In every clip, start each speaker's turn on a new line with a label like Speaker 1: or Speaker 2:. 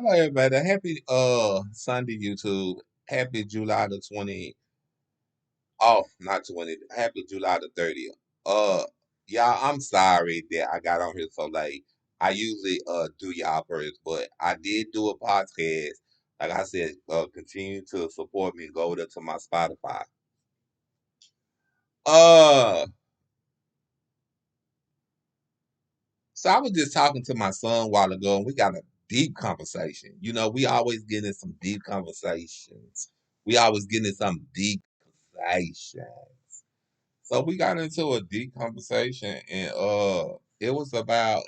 Speaker 1: Hello everybody. Happy Sunday YouTube. Happy July the 20th. Oh, not 20th. Happy July the 30th. Uh y'all, I'm sorry that I got on here so late. I usually do y'all first, but I did do a podcast. Like I said, continue to support me. Go over to my Spotify. Uh so I was just talking to my son a while ago and we got a deep conversation. You know, we always get in some deep conversations. We always get in some deep conversation. So we got into a deep conversation and it was about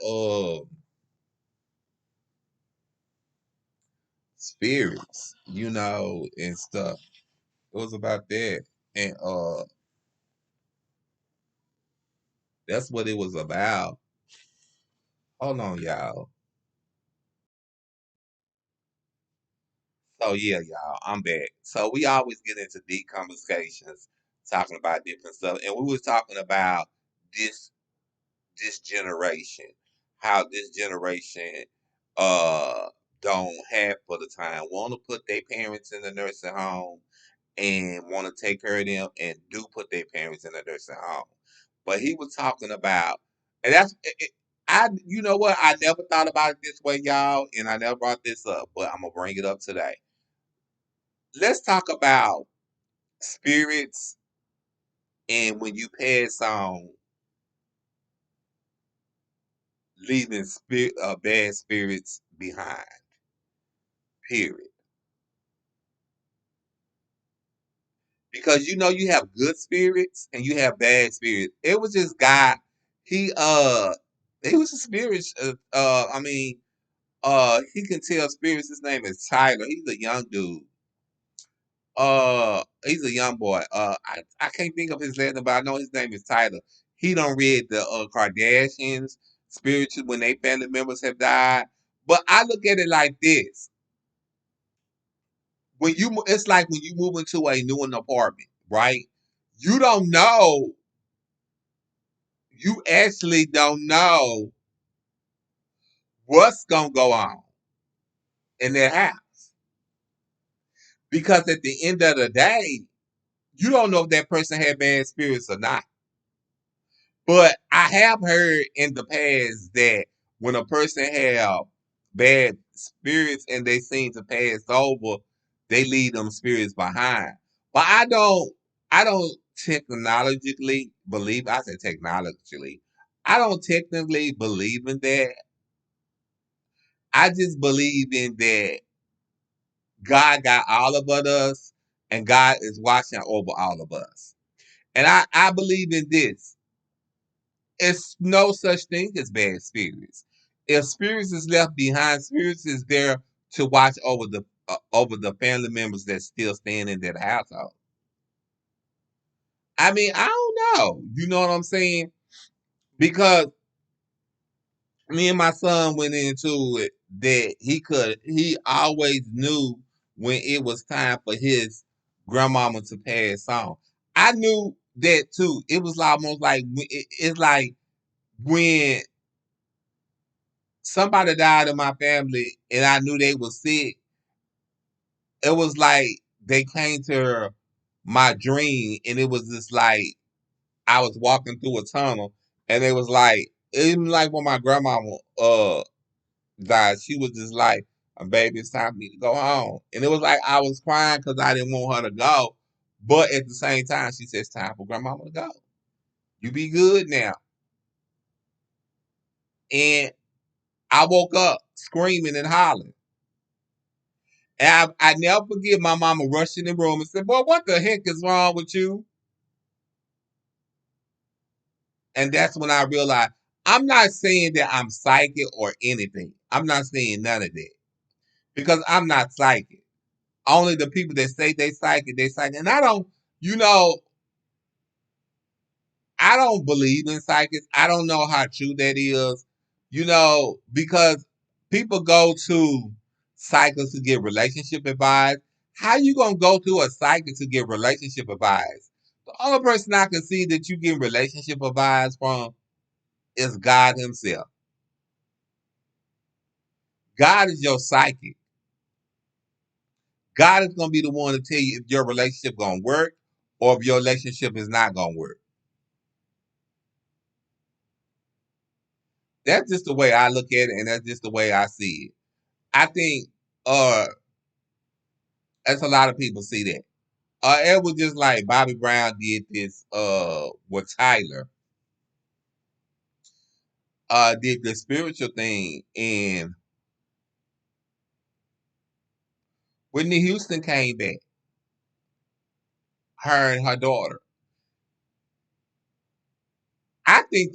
Speaker 1: spirits, and stuff. It was about that. And that's what it was about. Hold on, y'all. So yeah, y'all, I'm back. So we always get into deep conversations talking about different stuff. And we was talking about this this generation, how this generation uh don't have for the time, want to put their parents in the nursing home and want to take care of them and do put their parents in the nursing home. But he was talking about, and I, you know what? I never thought about it this way, y'all, and I never brought this up, but I'm gonna bring it up today. Let's talk about spirits and when you pass on, leaving bad spirits behind. Period. Because you have good spirits and you have bad spirits. It was this guy. He he was a spirit. I mean, he can tell spirits. His name is Tyler. He's a young dude. He's a young boy. I can't think of his last name, but I know his name is Tyler. He don't read the Kardashians spiritual when they family members have died. But I look at it like this: it's like when you move into a new apartment, right? You don't know. You actually don't know what's gonna go on in their house because at the end of the day, you don't know if that person had bad spirits or not. But I have heard in the past that when a person have bad spirits and they seem to pass over, they leave them spirits behind. But I don't technologically believe I said technologically. I don't technically believe in that. I just believe in that God got all of us and God is watching over all of us. And I believe in this. It's no such thing as bad spirits. If spirits is left behind, spirits is there to watch over the family members that still stand in that household. I mean, I don't know. You know what I'm saying? Because me and my son went into it that he always knew when it was time for his grandmama to pass on. I knew that too. It was almost like it's like when somebody died in my family and I knew they was sick, it was like they came to my dream and it was just like I was walking through a tunnel and it was like even like when my grandmama died, she was just like, baby, it's time for me to go home. And it was like I was crying because I didn't want her to go. But at the same time, she said it's time for grandmama to go. You be good now. And I woke up screaming and hollering. And I never forget my mama rushed in the room and said, boy, what the heck is wrong with you? And that's when I realized I'm not saying that I'm psychic or anything. I'm not saying none of that because I'm not psychic. Only the people that say they psychic. And you know, I don't believe in psychics. I don't know how true that is, because people go to psychics to get relationship advice. How you gonna go to a psychic to get relationship advice? The only person I can see that you get relationship advice from is God Himself. God is your psychic. God is gonna be the one to tell you if your relationship gonna work or if your relationship is not gonna work. That's just the way I look at it, and that's just the way I see it. I think uh that's a lot of people see that. It was just like Bobby Brown did this with Tyler, did the spiritual thing, and Whitney Houston came back, her and her daughter. I think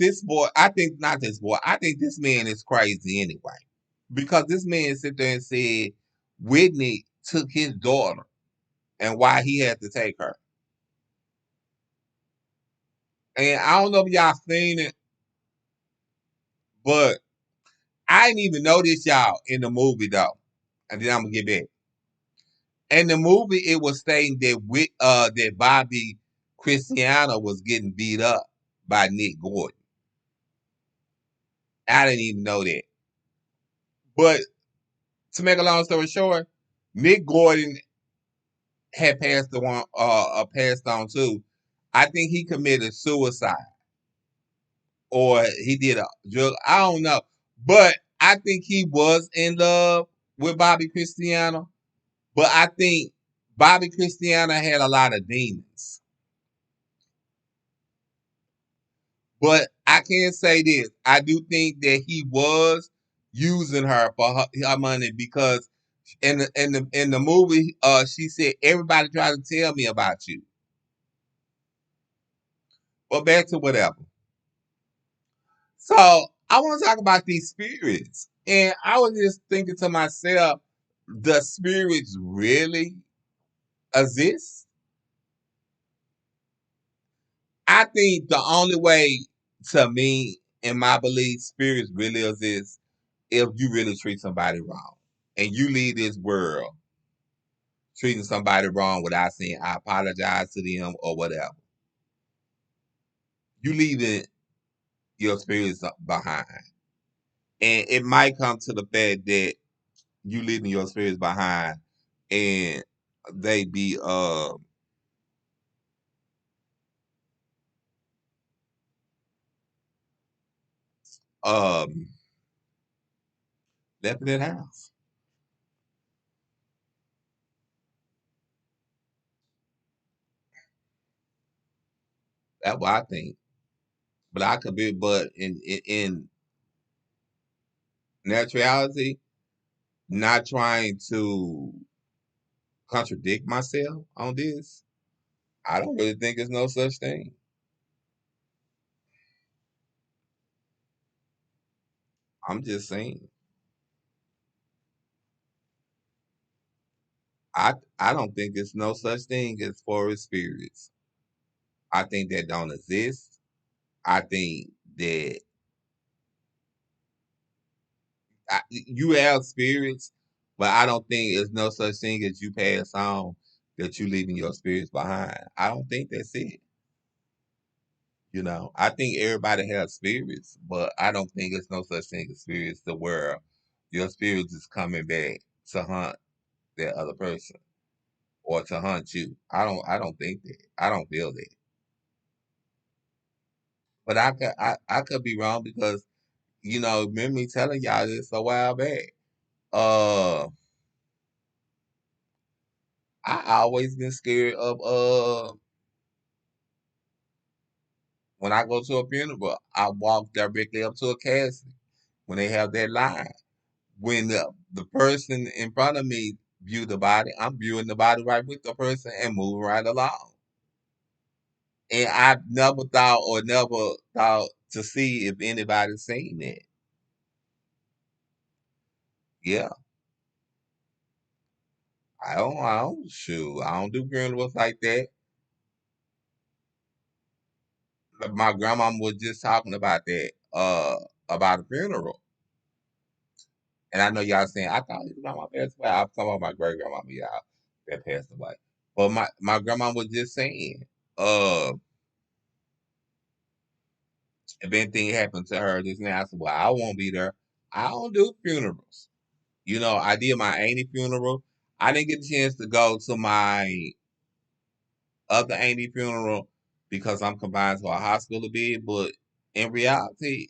Speaker 1: not this boy, I think this man is crazy anyway. Because this man sit there and said Whitney took his daughter and why he had to take her. And I don't know if y'all seen it, but I didn't even know this, y'all, in the movie though. And then I'm gonna get back. In the movie, it was stating that that Bobby Cristiano was getting beat up by Nick Gordon. I didn't even know that. But to make a long story short, Nick Gordon had passed on too. I think he committed suicide or he did a drug. I don't know, but I think he was in love with Bobby Cristiano. But I think Bobby Cristiano had a lot of demons. But I can say this: I do think that he was using her for her money because in the movie, she said everybody tried to tell me about you. But back to whatever. So I want to talk about these spirits, and I was just thinking to myself, the spirits really exist? I think the only way, to me, in my belief, spirits really exist if you really treat somebody wrong and you leave this world treating somebody wrong without saying I apologize to them or whatever. You leaving your spirits behind. And it might come to the fact that you leaving your spirits behind and they be um left in that house. That's what I think. But I could be but in naturality, not trying to contradict myself on this. I don't really think there's no such thing. I'm just saying. I don't think there's no such thing as forest spirits. I think that don't exist. I think that you have spirits, but I don't think there's no such thing as you pass on that you leaving your spirits behind. I don't think that's it. I think everybody has spirits, but I don't think there's no such thing as spirits to where your spirit is coming back to hunt that other person or to hunt you. I don't think that. I don't feel that. But I could be wrong because remember me telling y'all this a while back. Uh I always been scared of when I go to a funeral, I walk directly up to a casket when they have that line. When the person in front of me view the body, I'm viewing the body right with the person and moving right along. And I never thought to see if anybody's seen that. Yeah, shoot, I don't do funerals like that. My grandma was just talking about that, about a funeral. And I know y'all saying, I thought his grandma passed away. I was talking about my great grandma, y'all, that passed away. But my grandma was just saying, uh, if anything happened to her just now, I said, well, I won't be there. I don't do funerals. I did my auntie funeral. I didn't get a chance to go to my other auntie funeral because I'm confined to a hospital bed. But in reality,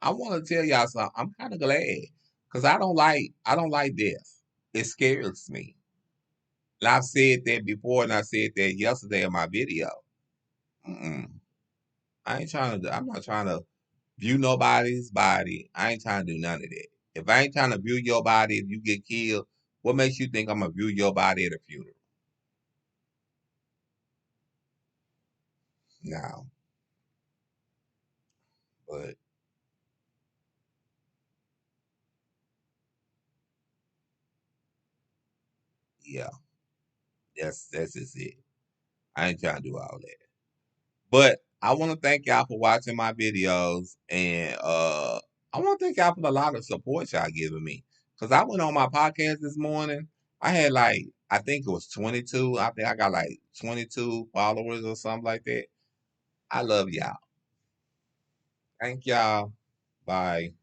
Speaker 1: I want to tell y'all something. I'm kind of glad because I don't like death. It scares me. And I've said that before, and I said that yesterday in my video. Mm-mm. I ain't trying to. I'm not trying to view nobody's body. I ain't trying to do none of that. If I ain't trying to view your body, if you get killed, what makes you think I'm gonna view your body at a funeral? No, but yeah, that's just it. I ain't trying to do all that. But I want to thank y'all for watching my videos, and I want to thank y'all for the lot of support y'all giving me. Cause I went on my podcast this morning. I had like I think it was 22. I think I got like 22 followers or something like that. I love y'all. Thank y'all. Bye.